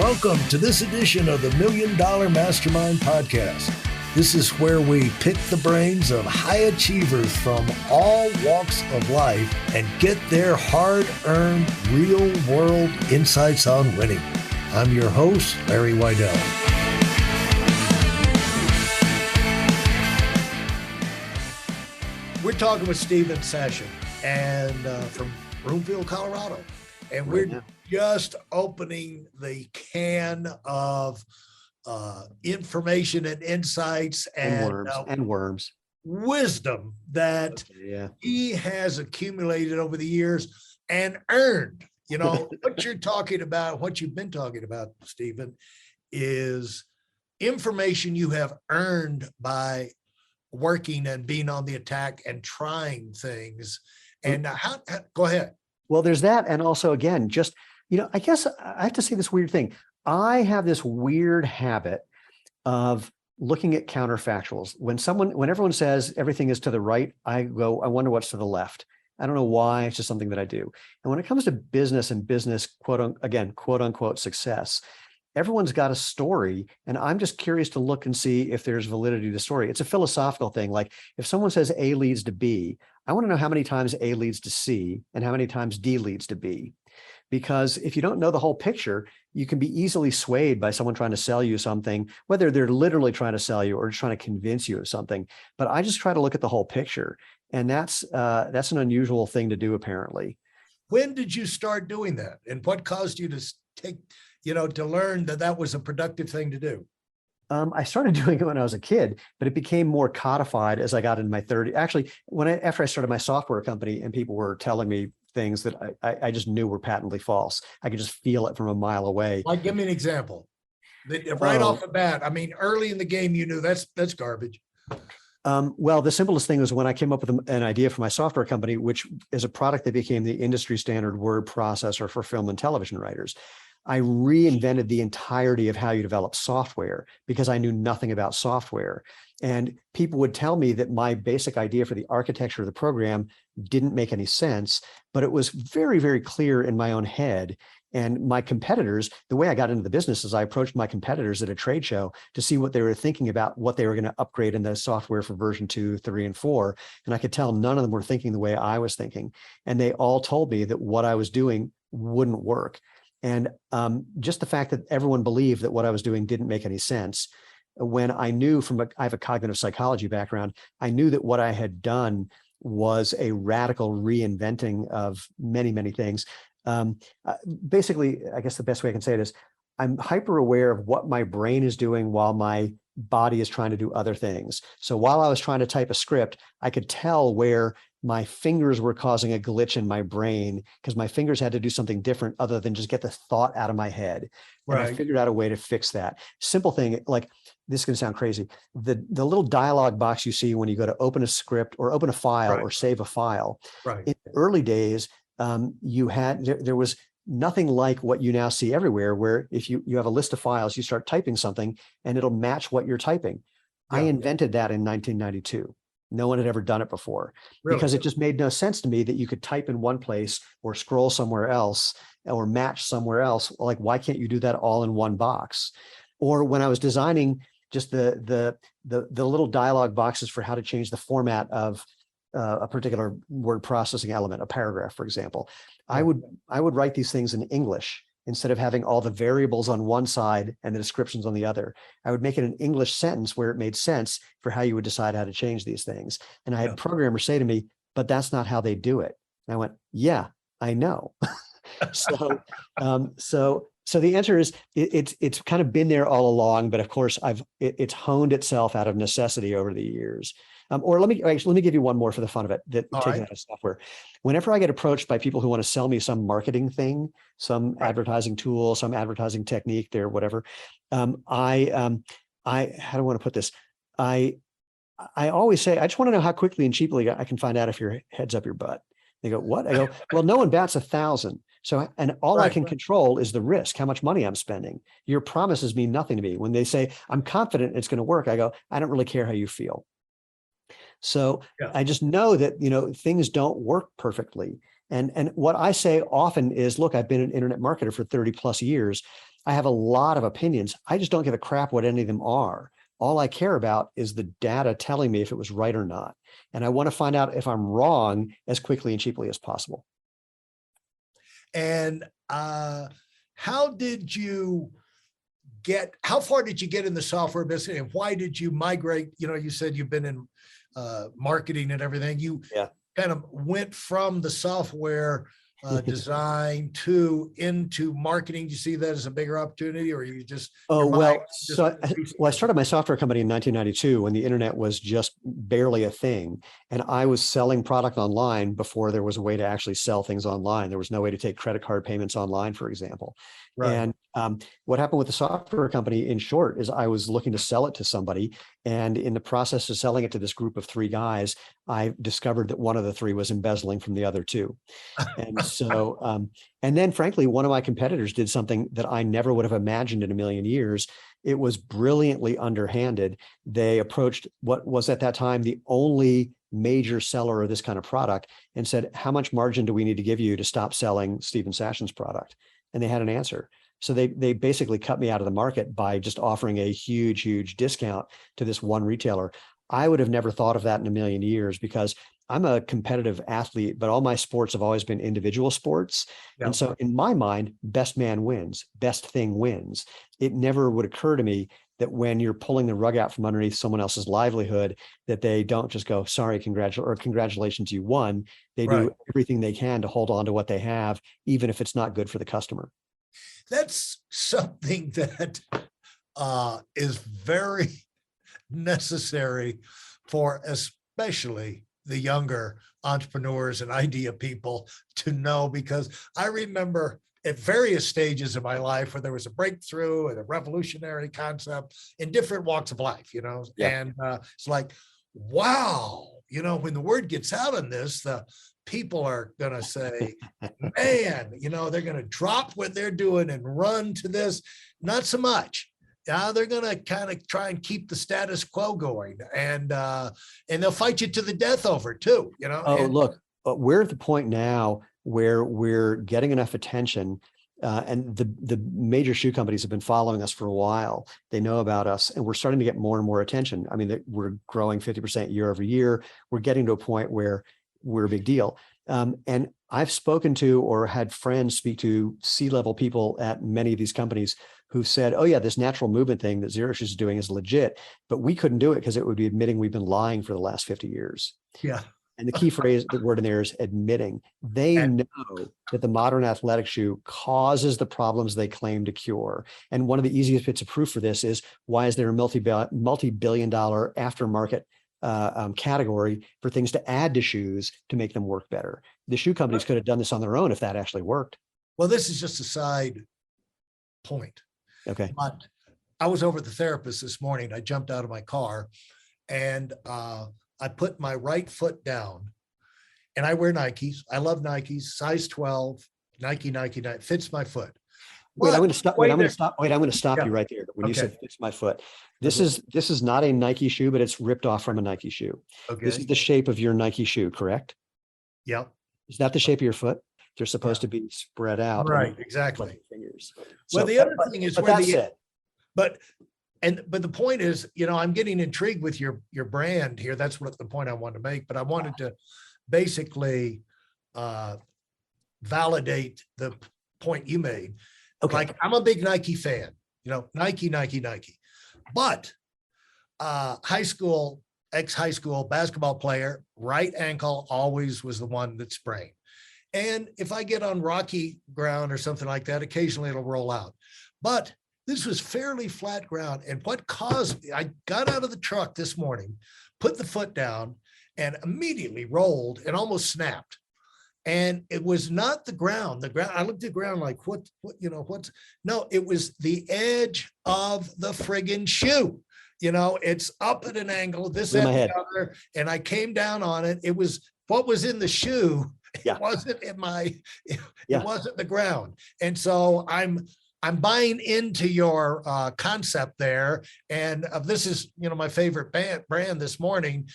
Welcome to this edition of the $1 Million Mastermind Podcast. This is where we pick the brains of high achievers from all walks of life and get their hard-earned, real-world insights on winning. I'm your host, Larry Weidel. We're talking with Stephen Sashen and from Broomfield, Colorado. And we're just opening the can of information and insights and worms wisdom that he has accumulated over the years and earned. You know, what you're talking about, what you've been talking about, Stephen, is information you have earned by working and being on the attack and trying things. And go ahead. Well, there's that. And also, again, just, I guess I have to say this weird thing. I have this weird habit of looking at counterfactuals. When everyone says everything is to the right, I go, I wonder what's to the left. I don't know why. It's just something that I do. And when it comes to business and business, quote unquote success, everyone's got a story. And I'm just curious to look and see if there's validity to the story. It's a philosophical thing. Like if someone says A leads to B, I want to know how many times A leads to C and how many times D leads to B. Because if you don't know the whole picture, you can be easily swayed by someone trying to sell you something, whether they're literally trying to sell you or just trying to convince you of something. But I just try to look at the whole picture. And that's an unusual thing to do, apparently. When did you start doing that? And what caused you to to learn that was a productive thing to do? I started doing it when I was a kid, but it became more codified as I got into my 30s. Actually, after I started my software company and people were telling me things that I just knew were patently false. I could just feel it from a mile away. Like, give me an example. Right off the bat, I mean, early in the game, you knew that's garbage. Well, the simplest thing was when I came up with an idea for my software company, which is a product that became the industry standard word processor for film and television writers. I reinvented the entirety of how you develop software because I knew nothing about software. And people would tell me that my basic idea for the architecture of the program didn't make any sense, but it was very, very clear in my own head. And my competitors, the way I got into the business is I approached my competitors at a trade show to see what they were thinking about what they were going to upgrade in the software for version 2, 3, and 4. And I could tell none of them were thinking the way I was thinking. And they all told me that what I was doing wouldn't work. And just the fact that everyone believed that what I was doing didn't make any sense. When I knew I have a cognitive psychology background, I knew that what I had done was a radical reinventing of many, many things. Basically, I guess the best way I can say it is I'm hyper aware of what my brain is doing while my body is trying to do other things. So while I was trying to type a script, I could tell where my fingers were causing a glitch in my brain because my fingers had to do something different other than just get the thought out of my head. Right. And I figured out a way to fix that. Simple thing, like this is going to sound crazy. The little dialogue box you see when you go to open a script or open a file or save a file. Right. In the early days, there was nothing like what you now see everywhere, where if you have a list of files, you start typing something and it'll match what you're typing. Yeah. I invented that in 1992. No one had ever done it before because it just made no sense to me that you could type in one place or scroll somewhere else or match somewhere else. Like, why can't you do that all in one box? Or when I was designing just the little dialogue boxes for how to change the format of a particular word processing element, a paragraph, for example, I would write these things in English instead of having all the variables on one side and the descriptions on the other. I would make it an English sentence where it made sense for how you would decide how to change these things. And I had programmers say to me, but that's not how they do it. And I went, yeah, I know. So the answer is it's kind of been there all along, but of course it's honed itself out of necessity over the years. Or let me give you one more for the fun of it that takes out of software. Whenever I get approached by people who want to sell me some marketing thing, some advertising tool, some advertising technique, there, whatever, how do I want to put this? I always say, I just want to know how quickly and cheaply I can find out if your head's up your butt. They go, what? I go, well, no one bats 1,000. So, and all I can control is the risk, how much money I'm spending. Your promises mean nothing to me. When they say, I'm confident it's going to work, I go, I don't really care how you feel. So I just know that, things don't work perfectly. And what I say often is, look, I've been an internet marketer for 30 plus years. I have a lot of opinions. I just don't give a crap what any of them are. All I care about is the data telling me if it was right or not. And I want to find out if I'm wrong as quickly and cheaply as possible. And how did you how far did you get in the software business, and why did you migrate? You said you've been in marketing and everything. You kind of went from the software design into marketing. Do you see that as a bigger opportunity, or you just? I started my software company in 1992 when the internet was just barely a thing. And I was selling product online before there was a way to actually sell things online. There was no way to take credit card payments online, for example. Right. And what happened with the software company, in short, is I was looking to sell it to somebody. And in the process of selling it to this group of 3 guys, I discovered that one of the 3 was embezzling from the other 2. And so, and then frankly, one of my competitors did something that I never would have imagined in a million years. It was brilliantly underhanded. They approached what was at that time the only major seller of this kind of product and said, how much margin do we need to give you to stop selling Stephen Sashen's product? And they had an answer. So they basically cut me out of the market by just offering a huge, huge discount to this one retailer. I would have never thought of that in a million years because I'm a competitive athlete, but all my sports have always been individual sports. Yep. And so in my mind, best man wins, best thing wins. It never would occur to me that when you're pulling the rug out from underneath someone else's livelihood, that they don't just go, sorry, congratulations, you won. They do everything they can to hold on to what they have, even if it's not good for the customer. That's something that is very necessary for especially the younger entrepreneurs and idea people to know, because I remember at various stages of my life where there was a breakthrough and a revolutionary concept in different walks of life, and it's like, wow, when the word gets out on this, the people are going to say, man, they're going to drop what they're doing and run to this. Not so much. Now they're going to kind of try and keep the status quo going, and they'll fight you to the death over it too, Look, we're at the point now where we're getting enough attention, and the major shoe companies have been following us for a while. They know about us, and we're starting to get more and more attention. I mean, we're growing 50% year over year. We're getting to a point where we're a big deal. And I've spoken to or had friends speak to C-level people at many of these companies who said, oh yeah, this natural movement thing that Zero Shoes is doing is legit, but we couldn't do it because it would be admitting we've been lying for the last 50 years. Yeah. And the key the word in there is admitting. They know that the modern athletic shoe causes the problems they claim to cure. And one of the easiest bits of proof for this is, why is there a multi-billion-dollar aftermarket category for things to add to shoes to make them work better? The shoe companies could have done this on their own if that actually worked. Well, this is just a side point. Okay. But I was over at the therapist this morning. I jumped out of my car and I put my right foot down, and I wear Nikes. I love Nikes, size 12, Nike, fits my foot. Wait, I'm going to stop you right there. When you said fits my foot, this is not a Nike shoe, but it's ripped off from a Nike shoe. Okay. This is the shape of your Nike shoe, correct? Yep. Is that the shape of your foot? They're supposed to be spread out. Right, exactly. Fingers. Well, the other thing is where but the point is, I'm getting intrigued with your brand here. That's what the point I wanted to make, but I wanted to basically validate the point you made. Okay. Like, I'm a big Nike fan, Nike, but ex-high school basketball player, right ankle always was the one that sprained. And if I get on rocky ground or something like that, occasionally it'll roll out. But this was fairly flat ground. And what caused me, I got out of the truck this morning, put the foot down, and immediately rolled and almost snapped. And it was not the ground. I looked at the ground like, no, it was the edge of the friggin' shoe. It's up at an angle, this and the other, and I came down on it. It was what was in the shoe. It wasn't it wasn't the ground. And so I'm buying into your concept there. And this is, my favorite brand this morning.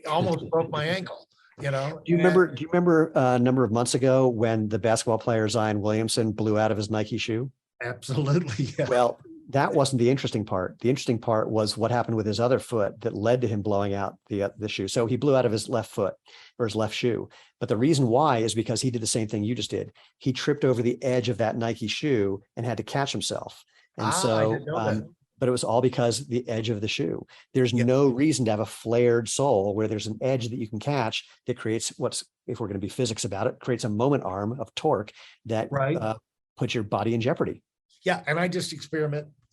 Almost broke my ankle. Do you remember a number of months ago when the basketball player Zion Williamson blew out of his Nike shoe? Absolutely. Yeah. Well, that wasn't the interesting part. The interesting part was what happened with his other foot that led to him blowing out the shoe. So he blew out of his left foot or his left shoe. But the reason why is because he did the same thing you just did. He tripped over the edge of that Nike shoe and had to catch himself. And I didn't know that. but it was all because the edge of the shoe. There's Yeah. no reason to have a flared sole where there's an edge that you can catch that creates what's, if we're going to be physics about it, creates a moment arm of torque that Right. puts your body in jeopardy. Yeah. And I just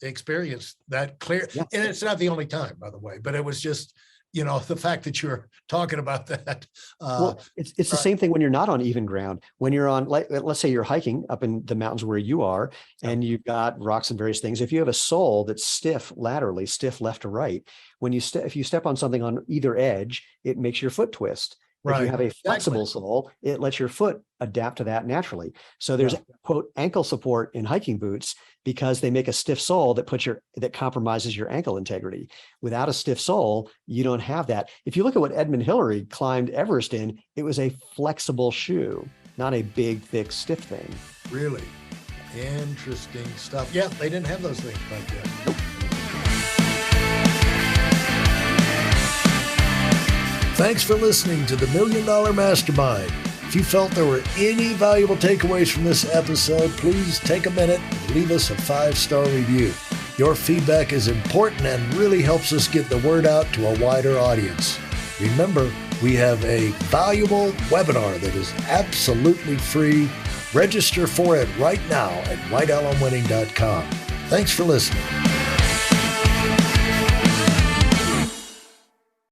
experienced that clear. Yeah. And it's not the only time, by the way, but it was just, the fact that you're talking about that. Well, it's the same thing when you're not on even ground. When you're on, like, let's say you're hiking up in the mountains where you are, and you've got rocks and various things. If you have a sole that's stiff laterally, stiff left to right, if you step on something on either edge, it makes your foot twist. If you Right. have a flexible sole, it lets your foot adapt to that naturally. So there's quote ankle support in hiking boots because they make a stiff sole that compromises your ankle integrity. Without a stiff sole, you don't have that. If you look at what Edmund Hillary climbed Everest in, it was a flexible shoe, not a big, thick, stiff thing. Really interesting stuff. Yeah, they didn't have those things back then. Nope. Thanks for listening to the $1 Million Mastermind. If you felt there were any valuable takeaways from this episode, please take a minute and leave us a 5-star review. Your feedback is important and really helps us get the word out to a wider audience. Remember, we have a valuable webinar that is absolutely free. Register for it right now at whitealumwinning.com. Thanks for listening.